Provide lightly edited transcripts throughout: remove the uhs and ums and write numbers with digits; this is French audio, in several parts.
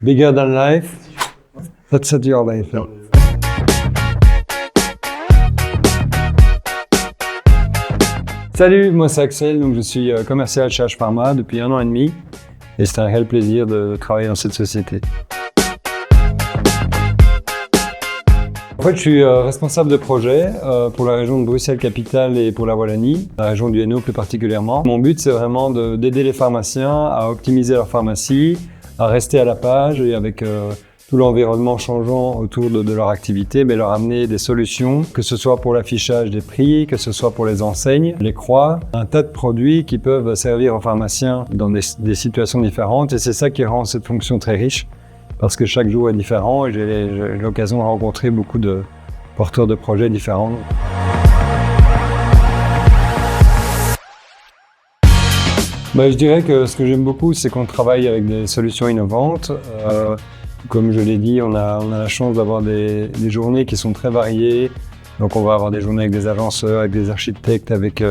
Bigger than life, that's at your life. Salut, moi c'est Axel, donc je suis commercial chez H-Pharma depuis 1 an et demi et c'est un réel plaisir de travailler dans cette société. En fait, je suis responsable de projet pour la région de Bruxelles-Capitale et pour la Wallonie, la région du Hainaut plus particulièrement. Mon but, c'est vraiment d'aider les pharmaciens à optimiser leur pharmacie, à rester à la page et avec tout l'environnement changeant autour de leur activité, mais leur amener des solutions, que ce soit pour l'affichage des prix, que ce soit pour les enseignes, les croix, un tas de produits qui peuvent servir aux pharmaciens dans des situations différentes et c'est ça qui rend cette fonction très riche. Parce que chaque jour est différent et j'ai l'occasion de rencontrer beaucoup de porteurs de projets différents. Je dirais que ce que j'aime beaucoup, c'est qu'on travaille avec des solutions innovantes. Comme je l'ai dit, on a la chance d'avoir des journées qui sont très variées. Donc on va avoir des journées avec des agenceurs, avec des architectes, avec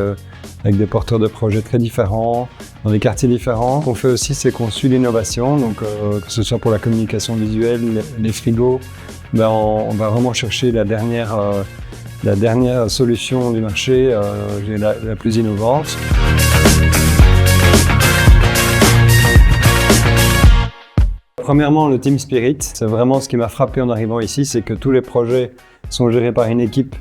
des porteurs de projets très différents, dans des quartiers différents. Ce qu'on fait aussi, c'est qu'on suit l'innovation, donc que ce soit pour la communication visuelle, les frigos, on va vraiment chercher la dernière solution du marché, la plus innovante. Premièrement, le team spirit, c'est vraiment ce qui m'a frappé en arrivant ici, c'est que tous les projets sont gérés par une équipe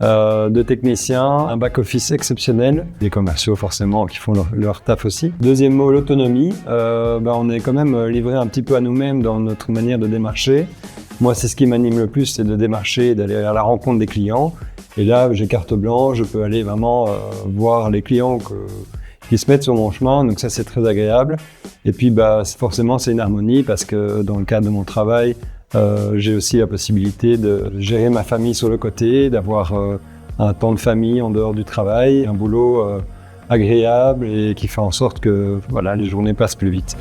de techniciens, un back-office exceptionnel, des commerciaux forcément qui font leur taf aussi. Deuxième mot, l'autonomie. On est quand même livré un petit peu à nous-mêmes dans notre manière de démarcher. Moi, c'est ce qui m'anime le plus, c'est de démarcher, d'aller à la rencontre des clients. Et là, j'ai carte blanche, je peux aller vraiment voir les clients qui se mettent sur mon chemin, donc ça c'est très agréable. Et puis forcément c'est une harmonie parce que dans le cadre de mon travail, j'ai aussi la possibilité de gérer ma famille sur le côté, d'avoir un temps de famille en dehors du travail, un boulot agréable et qui fait en sorte que les journées passent plus vite.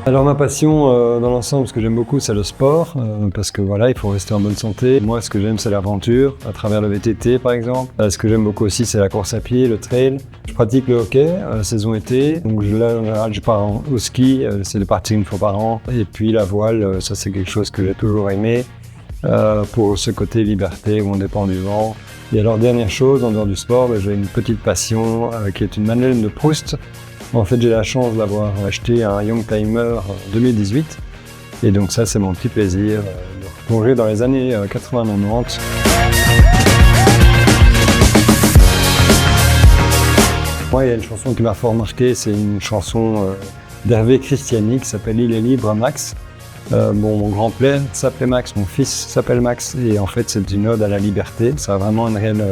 Alors ma passion dans l'ensemble, ce que j'aime beaucoup, c'est le sport, parce que il faut rester en bonne santé. Moi, ce que j'aime, c'est l'aventure, à travers le VTT par exemple. Ce que j'aime beaucoup aussi, c'est la course à pied, le trail. Je pratique le hockey, saison été. Donc là, en général, je pars au ski, c'est de partir une fois par an. Et puis la voile, ça c'est quelque chose que j'ai toujours aimé, pour ce côté liberté où on dépend du vent. Et alors, dernière chose, en dehors du sport, j'ai une petite passion qui est une Madeleine de Proust. En fait, j'ai la chance d'avoir acheté un Youngtimer 2018 et donc ça, c'est mon petit plaisir de replonger dans les années 80-90. Moi, il y a une chanson qui m'a fort marqué, c'est une chanson d'Hervé Christiani qui s'appelle « Il est libre, Max ». Mon grand-père s'appelait Max, mon fils s'appelle Max et en fait, c'est une ode à la liberté. Ça a vraiment une réelle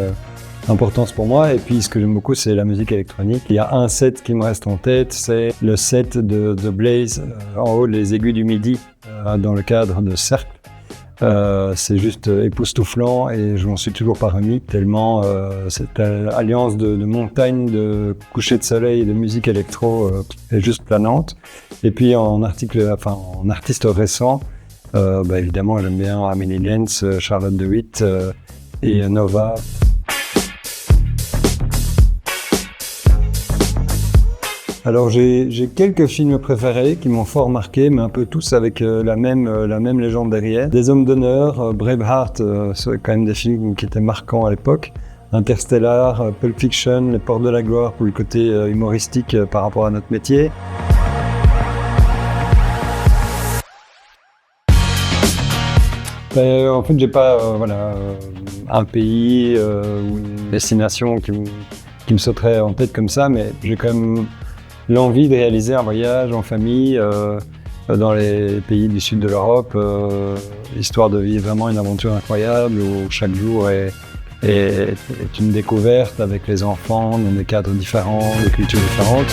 importance pour moi. Et puis ce que j'aime beaucoup, c'est la musique électronique. Il y a un set qui me reste en tête, c'est le set de The Blaze, en haut les aigus du midi, dans le cadre de Cercle. C'est juste époustouflant et je m'en suis toujours pas remis, tellement cette alliance de montagne, de coucher de soleil et de musique électro est juste planante. Et puis en artiste récent, évidemment j'aime bien Amelie Lenz, Charlotte de Witt et Nova. Alors j'ai quelques films préférés qui m'ont fort marqué, mais un peu tous avec la même légende derrière. Des hommes d'honneur, Braveheart, c'est quand même des films qui étaient marquants à l'époque. Interstellar, Pulp Fiction, Les Portes de la Gloire pour le côté humoristique par rapport à notre métier. En fait, j'ai pas un pays ou une destination qui me sauterait en tête comme ça, mais j'ai quand même l'envie de réaliser un voyage en famille dans les pays du sud de l'Europe, histoire de vivre vraiment une aventure incroyable où chaque jour est une découverte avec les enfants dans des cadres différents, des cultures différentes.